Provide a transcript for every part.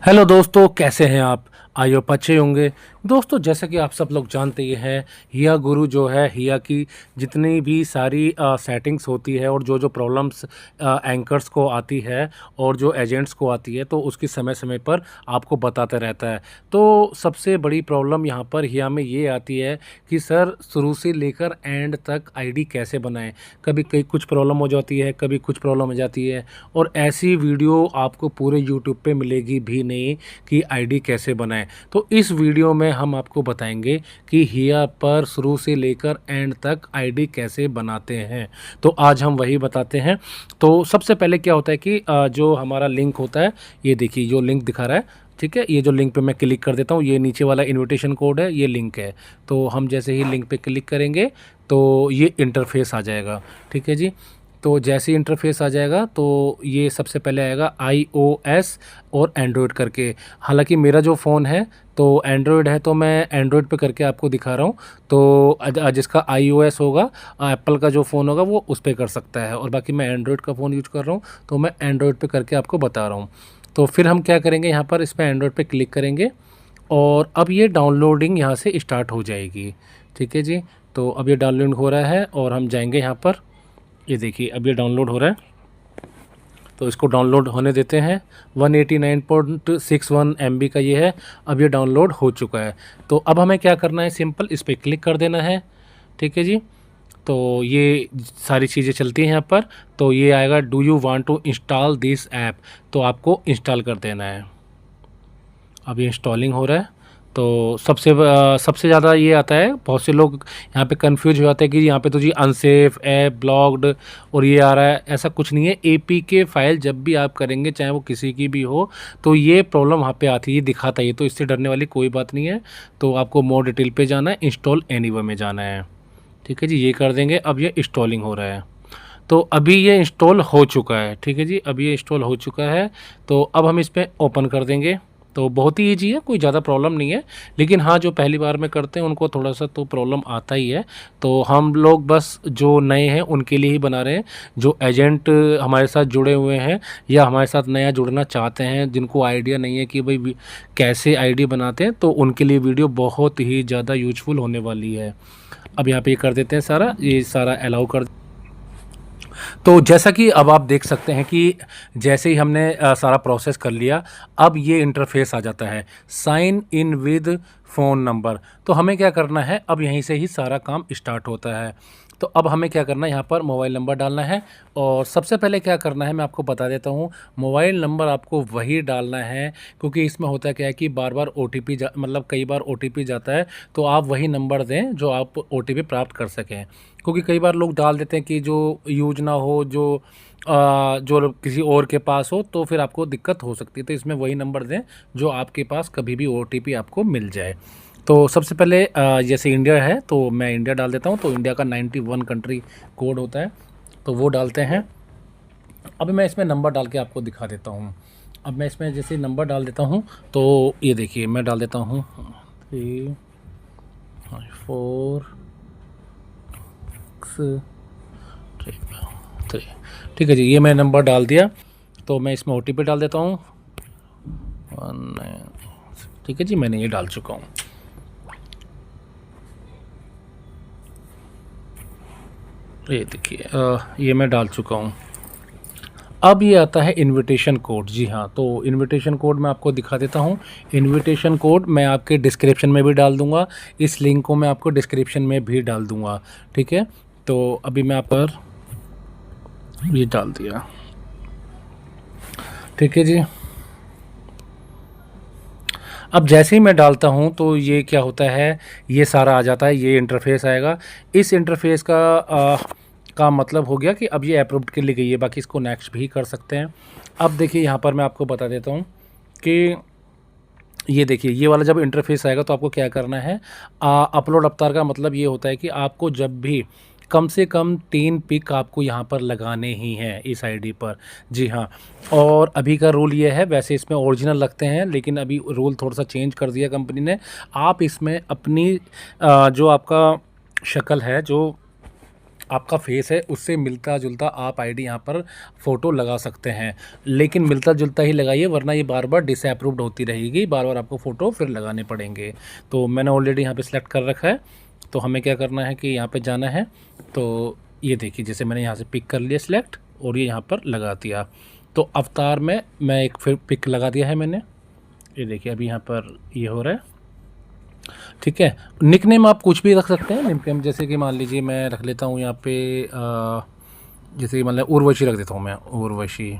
Hello दोस्तों, कैसे हैं आप? आई होप अच्छे होंगे। दोस्तों, जैसा कि आप सब लोग जानते ही हैं, हिया गुरु जो है, हिया की जितनी भी सारी सेटिंग्स होती है और जो जो प्रॉब्लम्स एंकर्स को आती है और जो एजेंट्स को आती है, तो उसकी समय समय पर आपको बताता रहता है। तो सबसे बड़ी प्रॉब्लम यहाँ पर हिया में ये आती है कि सर शुरू से लेकर एंड तक आईडी कैसे बनाएं। कभी कहीं कुछ प्रॉब्लम हो जाती है, कभी कुछ प्रॉब्लम हो जाती है, और ऐसी वीडियो आपको पूरे यूट्यूब पे मिलेगी भी नहीं कि आईडी कैसे बनाएं। तो इस वीडियो में हम आपको बताएंगे कि हिया पर शुरू से लेकर एंड तक आईडी कैसे बनाते हैं। तो आज हम वही बताते हैं। तो सबसे पहले क्या होता है कि जो हमारा लिंक होता है, ये देखिए जो लिंक दिखा रहा है, ठीक है, ये जो लिंक पे मैं क्लिक कर देता हूँ, ये नीचे वाला इनविटेशन कोड है, ये लिंक है। तो हम जैसे ही लिंक पे क्लिक करेंगे तो ये इंटरफेस आ जाएगा। ठीक है जी। तो जैसे ही इंटरफेस आ जाएगा तो ये सबसे पहले आएगा iOS और एंड्रॉयड करके। हालांकि मेरा जो फ़ोन है तो एंड्रॉयड है, तो मैं एंड्रॉयड पे करके आपको दिखा रहा हूँ। तो जिसका iOS होगा, एप्पल का जो फ़ोन होगा, वो उस पे कर सकता है, और बाकी मैं एंड्रॉयड का फ़ोन यूज कर रहा हूँ, तो मैं एंड्रॉयड पे करके आपको बता रहा हूँ। तो फिर हम क्या करेंगे, यहाँ पर इस पर एंड्रॉयड पे क्लिक करेंगे और अब ये डाउनलोडिंग यहाँ से स्टार्ट हो जाएगी। ठीक है जी। तो अब ये डाउनलोड हो रहा है और हम जाएंगे यहाँ पर। ये देखिए अब ये डाउनलोड हो रहा है, तो इसको डाउनलोड होने देते हैं। 189.61 MB का ये है। अब ये डाउनलोड हो चुका है। तो अब हमें क्या करना है, सिंपल इस पर क्लिक कर देना है। ठीक है जी। तो ये सारी चीज़ें चलती हैं यहाँ पर। तो ये आएगा, do you want to install this app, तो आपको इंस्टॉल कर देना है। अब ये इंस्टॉलिंग हो रहा है। तो सबसे ज़्यादा ये आता है, बहुत से लोग यहाँ पे कंफ्यूज हो जाते हैं कि यहाँ पे तो जी अनसेफ ऐप ब्लॉक्ड और ये आ रहा है। ऐसा कुछ नहीं है। एपीके फाइल जब भी आप करेंगे, चाहे वो किसी की भी हो, तो ये प्रॉब्लम वहाँ पे आती है, ये दिखाता है। तो इससे डरने वाली कोई बात नहीं है। तो आपको मोर डिटेल पे जाना है, इंस्टॉल एनीवे में जाना है। ठीक है जी, ये कर देंगे। अब ये इंस्टॉलिंग हो रहा है। तो अभी ये इंस्टॉल हो चुका है। ठीक है जी, अभी ये इंस्टॉल हो चुका है। तो अब हम इस पर ओपन कर देंगे। तो बहुत ही ईजी है, कोई ज़्यादा प्रॉब्लम नहीं है। लेकिन हाँ, जो पहली बार में करते हैं उनको थोड़ा सा तो प्रॉब्लम आता ही है। तो हम लोग बस जो नए हैं उनके लिए ही बना रहे हैं। जो एजेंट हमारे साथ जुड़े हुए हैं या हमारे साथ नया जुड़ना चाहते हैं, जिनको आइडिया नहीं है कि भाई कैसे आईडी बनाते हैं, तो उनके लिए वीडियो बहुत ही ज़्यादा यूजफुल होने वाली है। अब यहाँ पे ये कर देते हैं, सारा ये सारा अलाउ कर। तो जैसा कि अब आप देख सकते हैं कि जैसे ही हमने सारा प्रोसेस कर लिया, अब ये इंटरफेस आ जाता है, sign in with phone number. तो हमें क्या करना है, अब यहीं से ही सारा काम स्टार्ट होता है। तो अब हमें क्या करना है, यहाँ पर मोबाइल नंबर डालना है। और सबसे पहले क्या करना है, मैं आपको बता देता हूँ। मोबाइल नंबर आपको वही डालना है, क्योंकि इसमें होता क्या है कि बार बार ओटीपी मतलब कई बार ओटीपी जाता है। तो आप वही नंबर दें जो आप ओटीपी प्राप्त कर सकें, क्योंकि कई बार लोग डाल देते हैं कि जो यूज ना हो, जो किसी और के पास हो, तो फिर आपको दिक्कत हो सकती है। तो इसमें वही नंबर दें जो आपके पास कभी भी ओटीपी आपको मिल जाए। तो सबसे पहले जैसे इंडिया है तो मैं इंडिया डाल देता हूँ। तो इंडिया का 91 कंट्री कोड होता है, तो वो डालते हैं। अब मैं इसमें नंबर डाल के आपको दिखा देता हूँ। अब मैं इसमें जैसे नंबर डाल देता हूँ, तो ये देखिए मैं डाल देता हूँ 3 4 3। ठीक है जी, ये मैं नंबर डाल दिया। तो मैं इसमें ओटीपी डाल देता हूँ 19। ठीक है जी, मैंने ये डाल चुका हूँ। ये देखिए ये मैं डाल चुका हूँ। अब ये आता है इनविटेशन कोड। जी हाँ, तो इनविटेशन कोड मैं आपको दिखा देता हूँ। इनविटेशन कोड मैं आपके डिस्क्रिप्शन में भी डाल दूँगा, इस लिंक को मैं आपको डिस्क्रिप्शन में भी डाल दूँगा। ठीक है। तो अभी मैं आप पर ये डाल दिया। ठीक है जी। अब जैसे ही मैं डालता हूँ तो ये क्या होता है, ये सारा आ जाता है, ये इंटरफेस आएगा। इस इंटरफेस का मतलब हो गया कि अब ये अप्रूव्ड के लिए गई है, बाकी इसको नेक्स्ट भी कर सकते हैं। अब देखिए यहाँ पर मैं आपको बता देता हूँ कि ये देखिए ये वाला जब इंटरफेस आएगा तो आपको क्या करना है। अपलोड अवतार का मतलब ये होता है कि आपको जब भी कम से कम 3 पिक आपको यहाँ पर लगाने ही हैं इस आईडी पर। जी हाँ। और अभी का रूल ये है, वैसे इसमें ओरिजिनल लगते हैं, लेकिन अभी रूल थोड़ा सा चेंज कर दिया कंपनी ने। आप इसमें अपनी जो आपका शक्ल है, जो आपका फेस है उससे मिलता जुलता आप आईडी यहाँ पर फ़ोटो लगा सकते हैं, लेकिन मिलता जुलता ही लगाइए, वरना ये बार बार डिसअप्रूव्ड होती रहेगी, बार बार आपको फ़ोटो फिर लगाने पड़ेंगे। तो मैंने ऑलरेडी यहाँ पे सिलेक्ट कर रखा है। तो हमें क्या करना है कि यहाँ पे जाना है। तो ये देखिए, जैसे मैंने यहाँ से पिक कर लिया सिलेक्ट और ये यहाँ पर लगा दिया। तो अवतार में मैं एक फिर पिक लगा दिया है मैंने। ये देखिए अभी यहाँ पर ये हो रहा है, ठीक है। निकनेम आप कुछ भी रख सकते हैं। निकनेम जैसे कि मान लीजिए मैं रख लेता हूँ यहाँ पे जैसे कि मतलब उर्वशी रख देता हूँ मैं, उर्वशी।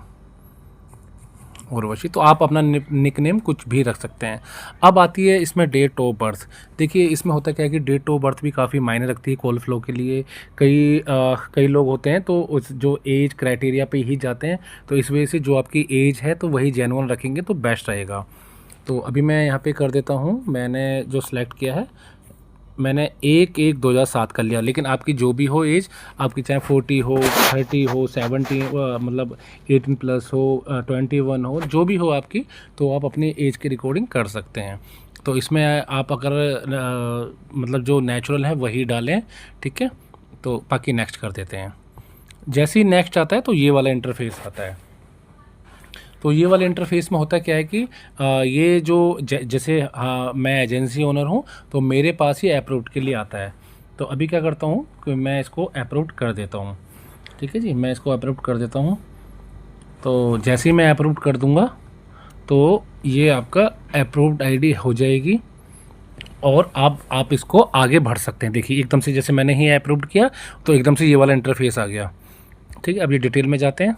तो आप अपना निकनेम कुछ भी रख सकते हैं। अब आती है इसमें डेट ऑफ बर्थ। देखिए इसमें होता क्या है कि डेट ऑफ बर्थ भी काफ़ी मायने रखती है कॉल फ्लो के लिए। कई लोग होते हैं तो उस जो एज क्राइटेरिया पे ही जाते हैं, तो इस वजह से जो आपकी एज है तो वही जेन्युइन रखेंगे तो बेस्ट रहेगा। तो अभी मैं यहाँ पे कर देता हूँ, मैंने जो सिलेक्ट किया है मैंने 1/1/2007 कर लिया, लेकिन आपकी जो भी हो एज, आपकी चाहे 40 हो, 30 हो, 70 मतलब 18+ हो, 21 हो, जो भी हो आपकी, तो आप अपनी एज की रिकॉर्डिंग कर सकते हैं। तो इसमें आप अगर मतलब जो नेचुरल है वही डालें, ठीक है। तो बाकी नेक्स्ट कर देते हैं। जैसे ही नेक्स्ट आता है तो ये वाला इंटरफेस आता है। तो ये वाले इंटरफेस में होता क्या है कि ये जो जैसे मैं एजेंसी ओनर हूँ तो मेरे पास ही अप्रूव्ड के लिए आता है। तो अभी क्या करता हूँ कि मैं इसको अप्रूव्ड कर देता हूँ, ठीक है जी, मैं इसको अप्रूव्ड कर देता हूँ। तो जैसे ही मैं अप्रूव्ड कर दूँगा तो ये आपका अप्रूव्ड आईडी हो जाएगी और आप इसको आगे बढ़ सकते हैं। देखिए एकदम से जैसे मैंने ही अप्रूव्ड किया तो एकदम से ये वाला इंटरफेस आ गया, ठीक है। अभी डिटेल में जाते हैं।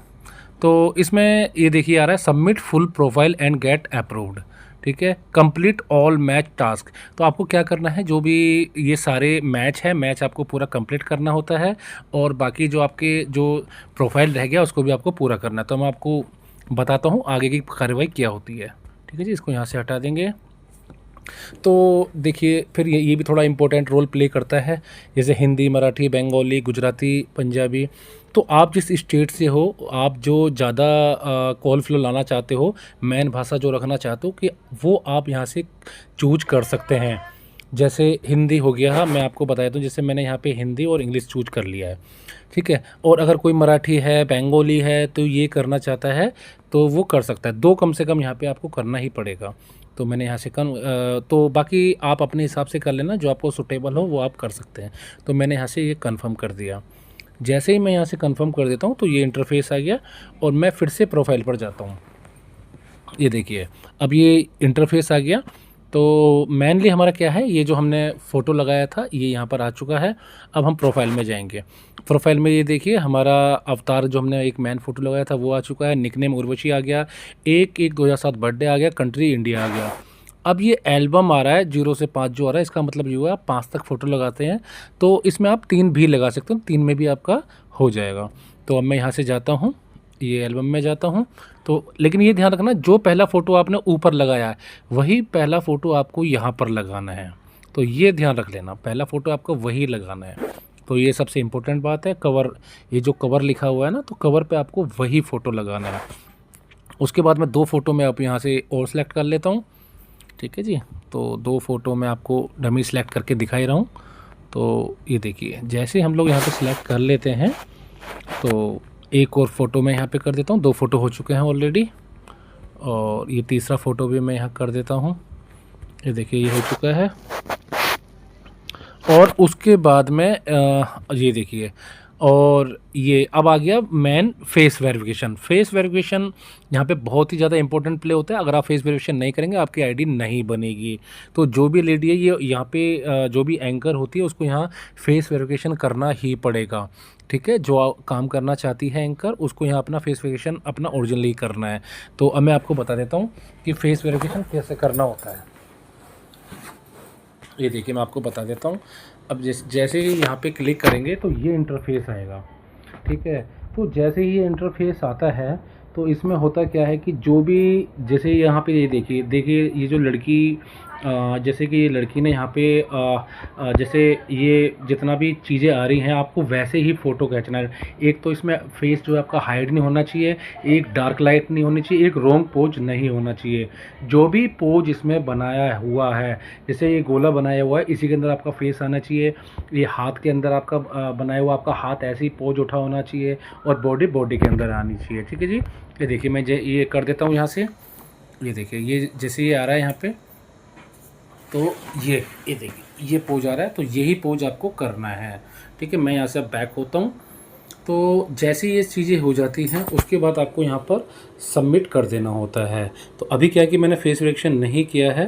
तो इसमें ये देखिए आ रहा है submit full profile and get approved, ठीक है। Complete all match task. तो आपको क्या करना है, जो भी ये सारे मैच है, मैच आपको पूरा कंप्लीट करना होता है और बाकी जो आपके जो प्रोफाइल रह गया उसको भी आपको पूरा करना है। तो मैं आपको बताता हूँ आगे की कार्रवाई क्या होती है, ठीक है जी। इसको यहाँ से हटा देंगे। तो देखिए फिर ये भी थोड़ा इम्पोर्टेंट रोल प्ले करता है, जैसे हिंदी, मराठी, बंगाली, गुजराती, पंजाबी। तो आप जिस स्टेट से हो, आप जो ज़्यादा कॉल फ्लो लाना चाहते हो, मेन भाषा जो रखना चाहते हो, कि वो आप यहाँ से चूज कर सकते हैं। जैसे हिंदी हो गया, हाँ मैं आपको बता दूँ, जैसे मैंने यहाँ पे हिंदी और इंग्लिश चूज कर लिया है, ठीक है। और अगर कोई मराठी है, बंगाली है, तो ये करना चाहता है तो वो कर सकता है। 2 कम से कम यहाँ पे आपको करना ही पड़ेगा। तो मैंने यहाँ से तो बाकी आप अपने हिसाब से कर लेना, जो आपको सूटेबल हो वो आप कर सकते हैं। तो मैंने यहाँ से ये कन्फर्म कर दिया। जैसे ही मैं यहाँ से कन्फर्म कर देता हूँ तो ये इंटरफेस आ गया और मैं फिर से प्रोफाइल पर जाता हूँ। ये देखिए अब ये इंटरफेस आ गया। तो मेनली हमारा क्या है, ये जो हमने फ़ोटो लगाया था ये यहाँ पर आ चुका है। अब हम प्रोफाइल में जाएंगे। प्रोफाइल में ये देखिए हमारा अवतार जो हमने एक मैन फ़ोटो लगाया था वो आ चुका है। निकनेम उर्वशी आ गया, 1/1/2007 बर्थडे आ गया, कंट्री इंडिया आ गया। अब ये एल्बम आ रहा है 0 से 5 जो आ रहा है, इसका मतलब ये हुआ आप 5 तक फ़ोटो लगाते हैं तो इसमें आप 3 भी लगा सकते हो, 3 में भी आपका हो जाएगा। तो अब मैं यहाँ से जाता हूँ, ये एल्बम में जाता हूँ। तो लेकिन ये ध्यान रखना, जो पहला फ़ोटो आपने ऊपर लगाया है वही पहला फ़ोटो आपको यहाँ पर लगाना है। तो ये ध्यान रख लेना, पहला फ़ोटो आपको वही लगाना है। तो ये सबसे इम्पोर्टेंट बात है। कवर, ये जो कवर लिखा हुआ है ना, तो कवर पे आपको वही फ़ोटो लगाना है। उसके बाद मैं 2 फ़ोटो में आप यहाँ से और सेलेक्ट कर लेता हूँ, ठीक है जी। तो 2 फ़ोटो मैं आपको डमी सेलेक्ट करके दिखा ही रहा हूँ। तो ये देखिए जैसे हम लोग यहाँ पे सिलेक्ट कर लेते हैं तो एक और फ़ोटो मैं यहाँ पे कर देता हूँ। 2 फ़ोटो हो चुके हैं ऑलरेडी और ये तीसरा फ़ोटो भी मैं यहाँ कर देता हूँ। ये देखिए ये हो चुका है। और उसके बाद में ये देखिए, और ये अब आ गया main face verification. Face verification यहाँ पे बहुत ही ज़्यादा इंपॉर्टेंट प्ले होता है। अगर आप फेस वेरिफिकेशन नहीं करेंगे आपकी आईडी नहीं बनेगी। तो जो भी लेडी है ये यहाँ पे जो भी एंकर होती है उसको यहाँ फेस वेरिफिकेशन करना ही पड़ेगा, ठीक है। जो काम करना चाहती है एंकर उसको यहाँ अपना फेस वेरिफिकेशन अपना ओरिजिनली करना है। तो अब मैं आपको बता देता हूँ कि फेस वेरिफिकेशन कैसे करना होता है। ये देखिए मैं आपको बता देता हूँ। अब जैसे ही यहाँ पे क्लिक करेंगे तो ये इंटरफेस आएगा, ठीक है। तो जैसे ही ये इंटरफेस आता है तो इसमें होता क्या है कि जो भी, जैसे यहाँ पे ये देखिए ये जो लड़की जैसे कि लड़की ने यहाँ पे जैसे ये जितना भी चीज़ें आ रही हैं आपको वैसे ही फ़ोटो खींचना है। एक तो इसमें फेस जो है आपका हाइड नहीं होना चाहिए, एक डार्क लाइट नहीं होनी चाहिए, एक रॉन्ग पोज नहीं होना चाहिए। जो भी पोज इसमें बनाया हुआ है, जैसे ये गोला बनाया हुआ है, इसी के अंदर आपका फेस आना चाहिए। ये हाथ के अंदर आपका बनाया हुआ आपका हाथ ऐसे ही पोज उठा होना चाहिए, और बॉडी बॉडी के अंदर आनी चाहिए। ठीक है जी। ये देखिए मैं ये कर देता हूँ यहाँ से। ये देखिए ये जैसे ये आ रहा है यहाँ पे, तो ये देखिए ये पोज आ रहा है, तो यही पोज आपको करना है। ठीक है, मैं यहाँ से बैक होता हूँ। तो जैसे ये चीज़ें हो जाती हैं उसके बाद आपको यहाँ पर सबमिट कर देना होता है। तो अभी क्या है कि मैंने फेस वेरिफिकेशन नहीं किया है,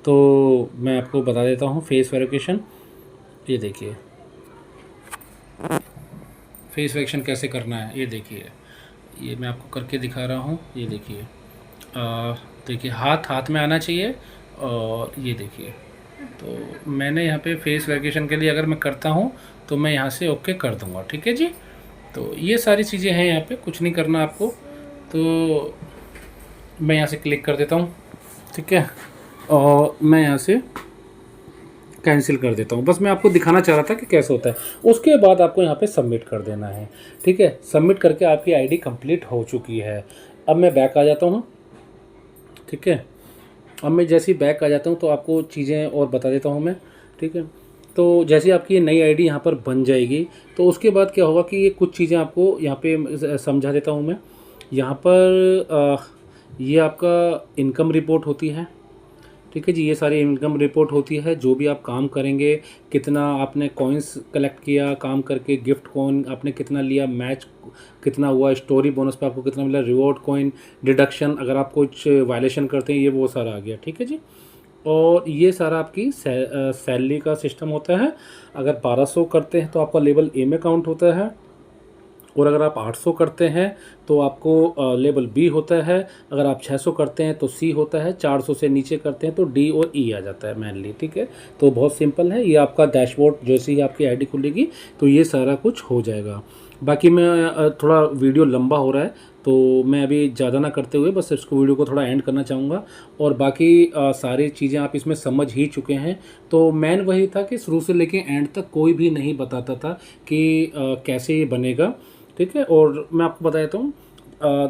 तो मैं आपको बता देता हूँ फेस वेरिफिकेशन। ये देखिए फेस वेरिफिकेशन कैसे करना है। ये देखिए ये मैं आपको करके दिखा रहा हूँ। ये देखिए देखिए हाथ में आना चाहिए, और ये देखिए तो मैंने यहाँ पे फेस वेरिफिकेशन के लिए अगर मैं करता हूँ तो मैं यहाँ से ओके कर दूँगा। ठीक है जी। तो ये सारी चीज़ें हैं, यहाँ पे कुछ नहीं करना आपको। तो मैं यहाँ से क्लिक कर देता हूँ। ठीक है, और मैं यहाँ से कैंसिल कर देता हूँ। बस मैं आपको दिखाना चाह रहा था कि कैसे होता है। उसके बाद आपको यहाँ पे सबमिट कर देना है। ठीक है, सबमिट करके आपकी आईडी कंप्लीट हो चुकी है। अब मैं बैक आ जाता हूँ। ठीक है, अब मैं जैसे ही बैक आ जाता हूँ तो आपको चीज़ें और बता देता हूँ मैं। ठीक है, तो जैसे आपकी ये नई आईडी यहाँ पर बन जाएगी तो उसके बाद क्या होगा कि ये कुछ चीज़ें आपको यहाँ पे समझा देता हूँ मैं। यहाँ पर ये आपका इनकम रिपोर्ट होती है। ठीक है जी, ये सारी इनकम रिपोर्ट होती है। जो भी आप काम करेंगे, कितना आपने कॉइन्स कलेक्ट किया काम करके, गिफ्ट कॉइन आपने कितना लिया, मैच कितना हुआ, स्टोरी बोनस पे आपको कितना मिला, रिवॉर्ड कॉइन, डिडक्शन अगर आप कुछ वायलेशन करते हैं, ये वो सारा आ गया। ठीक है जी। और ये सारा आपकी सैलरी का सिस्टम होता है। अगर 1200 करते हैं तो आपका लेवल ए में काउंट होता है, और अगर आप 800 करते हैं तो आपको लेवल बी होता है। अगर आप 600 करते हैं तो सी होता है। 400 से नीचे करते हैं तो डी और ई आ जाता है मेनली। ठीक है, तो बहुत सिंपल है। ये आपका डैशबोर्ड जैसे ही आपकी आईडी खुलेगी तो ये सारा कुछ हो जाएगा। बाकी मैं थोड़ा वीडियो लंबा हो रहा है तो मैं अभी ज़्यादा ना करते हुए बस इसको वीडियो को थोड़ा एंड करना चाहूँगा। और बाकी सारी चीज़ें आप इसमें समझ ही चुके हैं। तो मेन वही था कि शुरू से लेके एंड तक कोई भी नहीं बताता था कि कैसे ये बनेगा। ठीक है, और मैं आपको बता देता हूँ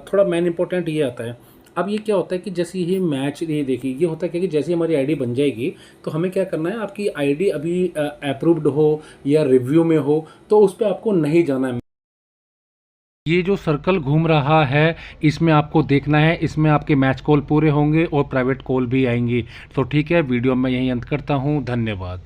थोड़ा मेन इंपॉर्टेंट ये आता है। अब ये क्या होता है कि जैसे ही मैच, ये देखिए ये होता है क्या कि जैसे हमारी आईडी बन जाएगी तो हमें क्या करना है, आपकी आईडी अभी अप्रूव्ड हो या रिव्यू में हो तो उस पर आपको नहीं जाना है। ये जो सर्कल घूम रहा है इसमें आपको देखना है, इसमें आपके मैच कॉल पूरे होंगे और प्राइवेट कॉल भी आएंगी। तो ठीक है, वीडियो में यहीं अंत करता हूँ। धन्यवाद।